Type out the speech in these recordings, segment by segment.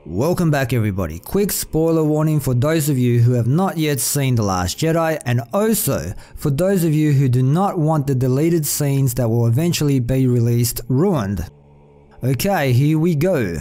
Welcome back everybody. Quick spoiler warning for those of you who have not yet seen The Last Jedi, and also for those of you who do not want the deleted scenes that will eventually be released ruined. Okay, here we go.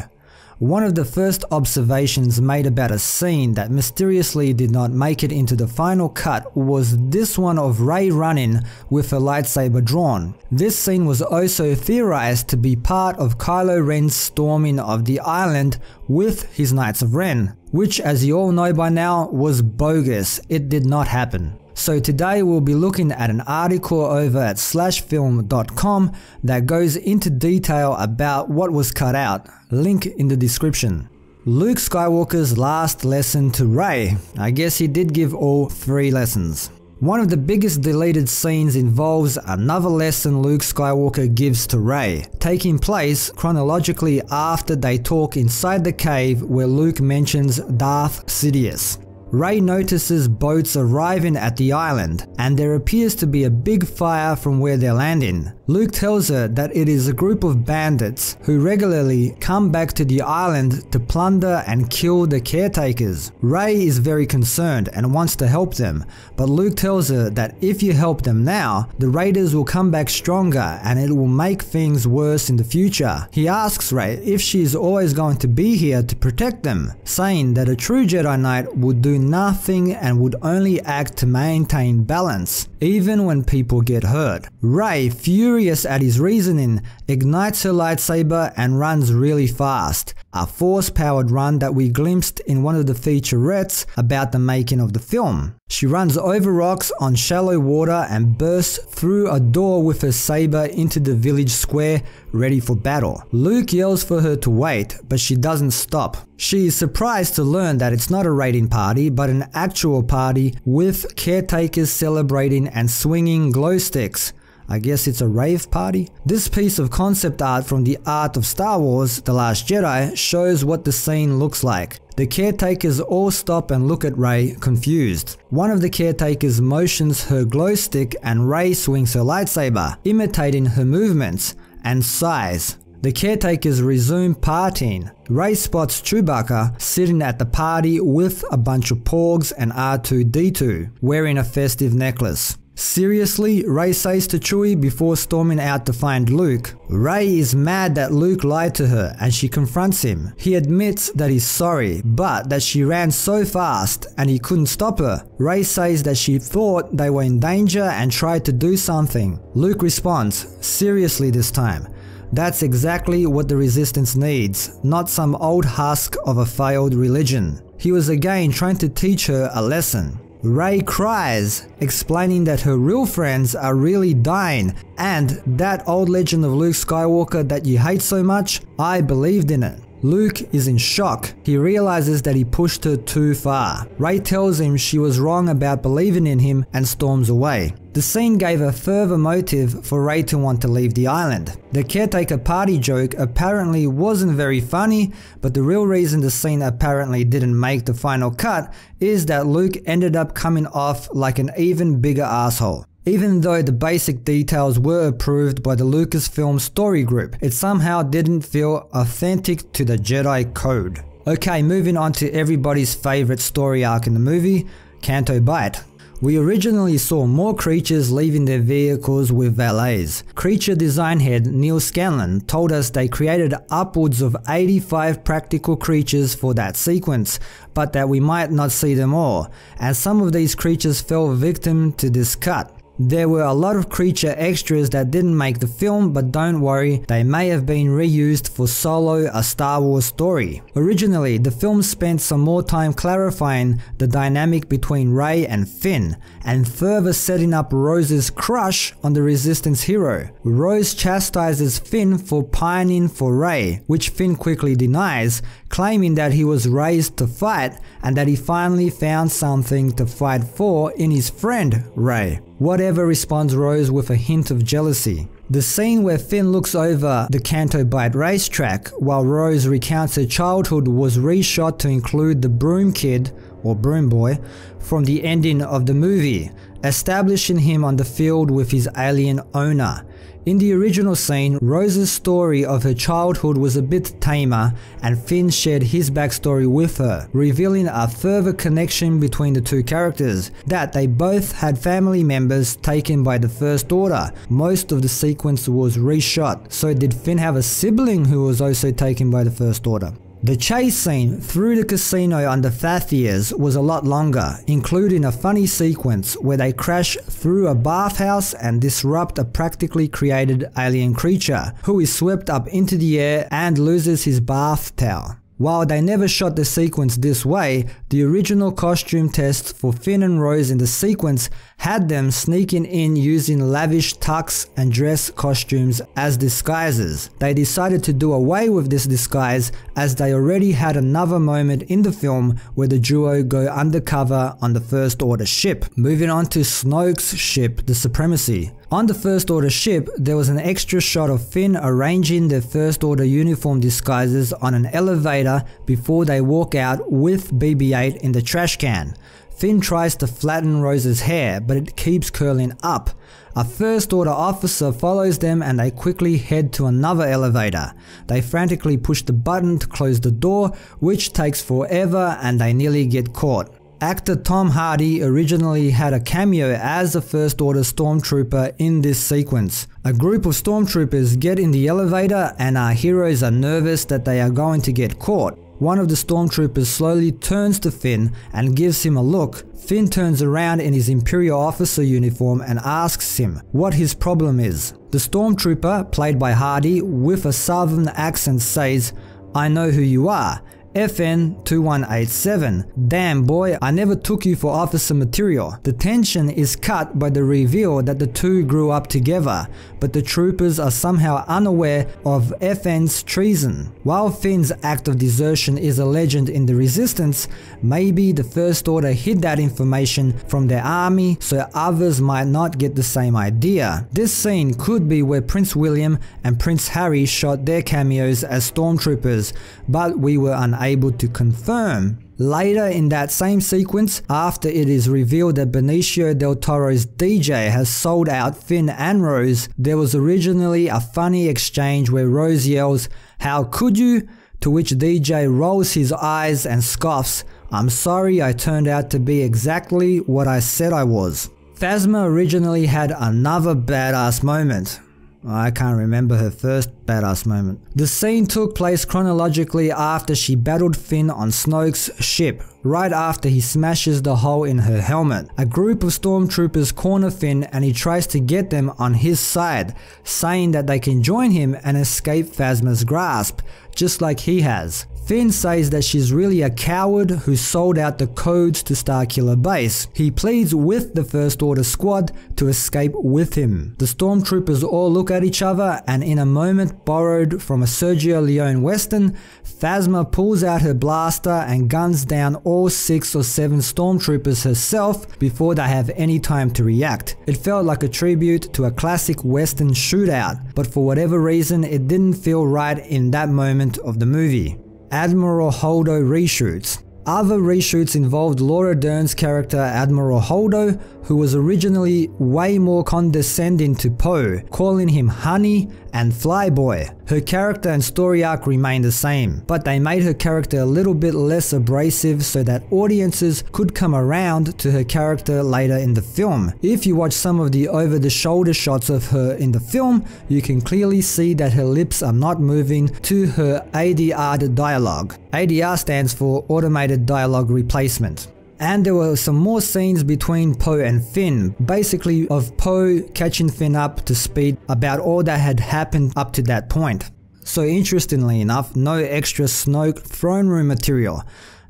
One of the first observations made about a scene that mysteriously did not make it into the final cut was this one of Rey running with her lightsaber drawn. This scene was also theorized to be part of Kylo Ren's storming of the island with his Knights of Ren, which, as you all know by now, was bogus. It did not happen. So today we'll be looking at an article over at slashfilm.com that goes into detail about what was cut out. Link in the description. Luke Skywalker's last lesson to Rey. I guess he did give all 3 lessons. One of the biggest deleted scenes involves another lesson Luke Skywalker gives to Rey, taking place chronologically after they talk inside the cave where Luke mentions Darth Sidious. Rey notices boats arriving at the island, and there appears to be a big fire from where they're landing. Luke tells her that it is a group of bandits who regularly come back to the island to plunder and kill the caretakers. Rey is very concerned and wants to help them, but Luke tells her that if you help them now, the raiders will come back stronger and it will make things worse in the future. He asks Rey if she is always going to be here to protect them, saying that a true Jedi Knight would do nothing and would only act to maintain balance, even when people get hurt. Rey, furious at his reasoning, ignites her lightsaber and runs really fast, a force-powered run that we glimpsed in one of the featurettes about the making of the film. She runs over rocks on shallow water and bursts through a door with her saber into the village square, ready for battle. Luke yells for her to wait, but she doesn't stop. She is surprised to learn that it's not a raiding party, but an actual party with caretakers celebrating and swinging glow sticks. I guess it's a rave party? This piece of concept art from the art of Star Wars, The Last Jedi, shows what the scene looks like. The caretakers all stop and look at Rey, confused. One of the caretakers motions her glow stick and Rey swings her lightsaber, imitating her movements and sighs. The caretakers resume partying. Rey spots Chewbacca sitting at the party with a bunch of porgs and R2-D2, wearing a festive necklace. Seriously, Rey says to Chewie before storming out to find Luke. Rey is mad that Luke lied to her and she confronts him. He admits that he's sorry, but that she ran so fast and he couldn't stop her. Rey says that she thought they were in danger and tried to do something. Luke responds, seriously this time. That's exactly what the Resistance needs, not some old husk of a failed religion. He was again trying to teach her a lesson. Rey cries, explaining that her real friends are really dying, and that old legend of Luke Skywalker that you hate so much, I believed in it. Luke is in shock. He realizes that he pushed her too far. Rey tells him she was wrong about believing in him and storms away. The scene gave a further motive for Rey to want to leave the island. The caretaker party joke apparently wasn't very funny, but the real reason the scene apparently didn't make the final cut is that Luke ended up coming off like an even bigger asshole. Even though the basic details were approved by the Lucasfilm story group, it somehow didn't feel authentic to the Jedi Code. Okay, moving on to everybody's favorite story arc in the movie, Kanto Bites. We originally saw more creatures leaving their vehicles with valets. Creature design head Neil Scanlon told us they created upwards of 85 practical creatures for that sequence, but that we might not see them all, and some of these creatures fell victim to this cut. There were a lot of creature extras that didn't make the film, but don't worry, they may have been reused for Solo, a Star Wars story. Originally, the film spent some more time clarifying the dynamic between Rey and Finn, and further setting up Rose's crush on the Resistance hero. Rose chastises Finn for pining for Rey, which Finn quickly denies, claiming that he was raised to fight and that he finally found something to fight for in his friend Rey. Whatever, responds Rose with a hint of jealousy. The scene where Finn looks over the Kanto Bites racetrack while Rose recounts her childhood was reshot to include the broom kid, or broom boy, from the ending of the movie, establishing him on the field with his alien owner. In the original scene, Rose's story of her childhood was a bit tamer, and Finn shared his backstory with her, revealing a further connection between the two characters, that they both had family members taken by the First Order. Most of the sequence was reshot, so did Finn have a sibling who was also taken by the First Order? The chase scene through the casino under Thathiers was a lot longer, including a funny sequence where they crash through a bathhouse and disrupt a practically created alien creature, who is swept up into the air and loses his bath towel. While they never shot the sequence this way, the original costume tests for Finn and Rose in the sequence had them sneaking in using lavish tux and dress costumes as disguises. They decided to do away with this disguise as they already had another moment in the film where the duo go undercover on the First Order ship. Moving on to Snoke's ship, the Supremacy. On the First Order ship, there was an extra shot of Finn arranging their First Order uniform disguises on an elevator before they walk out with BB-8 in the trash can. Finn tries to flatten Rose's hair, but it keeps curling up. A First Order officer follows them and they quickly head to another elevator. They frantically push the button to close the door, which takes forever, and they nearly get caught. Actor Tom Hardy originally had a cameo as a First Order stormtrooper in this sequence. A group of stormtroopers get in the elevator and our heroes are nervous that they are going to get caught. One of the stormtroopers slowly turns to Finn and gives him a look. Finn turns around in his Imperial officer uniform and asks him what his problem is. The stormtrooper, played by Hardy, with a southern accent says, "I know who you are. FN 2187. Damn boy, I never took you for officer material." The tension is cut by the reveal that the two grew up together, but the troopers are somehow unaware of FN's treason. While Finn's act of desertion is a legend in the Resistance, maybe the First Order hid that information from their army so others might not get the same idea. This scene could be where Prince William and Prince Harry shot their cameos as stormtroopers, but we were unable to confirm. Later in that same sequence, after it is revealed that Benicio del Toro's DJ has sold out Finn and Rose, there was originally a funny exchange where Rose yells, "How could you?" to which DJ rolls his eyes and scoffs, "I'm sorry, I turned out to be exactly what I said I was." Phasma originally had another badass moment. I can't remember her first badass moment. The scene took place chronologically after she battled Finn on Snoke's ship, right after he smashes the hole in her helmet. A group of stormtroopers corner Finn and he tries to get them on his side, saying that they can join him and escape Phasma's grasp, just like he has. Finn says that she's really a coward who sold out the codes to Starkiller Base. He pleads with the First Order squad to escape with him. The stormtroopers all look at each other and in a moment borrowed from a Sergio Leone western, Phasma pulls out her blaster and guns down all 6 or 7 stormtroopers herself before they have any time to react. It felt like a tribute to a classic western shootout, but for whatever reason it didn't feel right in that moment of the movie. Admiral Holder reshoots. Other reshoots involved Laura Dern's character Admiral Holder, who was originally way more condescending to Poe, calling him honey and flyboy. Her character and story arc remained the same, but they made her character a little bit less abrasive so that audiences could come around to her character later in the film. If you watch some of the over-the-shoulder shots of her in the film, you can clearly see that her lips are not moving to her ADR'd dialogue. ADR stands for Automated Dialogue Replacement. And there were some more scenes between Poe and Finn, basically of Poe catching Finn up to speed about all that had happened up to that point. So interestingly enough, no extra Snoke throne room material.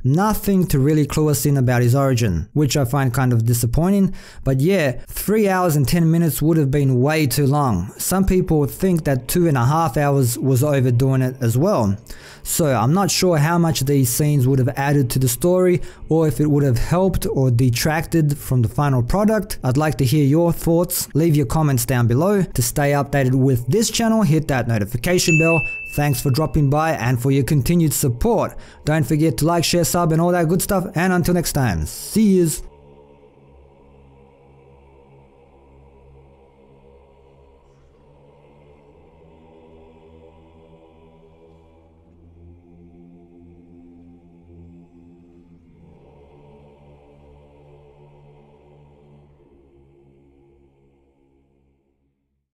Nothing to really clue us in about his origin, which I find kind of disappointing. But yeah, 3 hours and 10 minutes would have been way too long. Some people think that 2.5 hours was overdoing it as well. So I'm not sure how much these scenes would have added to the story or if it would have helped or detracted from the final product. I'd like to hear your thoughts. Leave your comments down below. To stay updated with this channel, hit that notification bell. Thanks for dropping by and for your continued support. Don't forget to like, share, sub and all that good stuff. And until next time, see yous.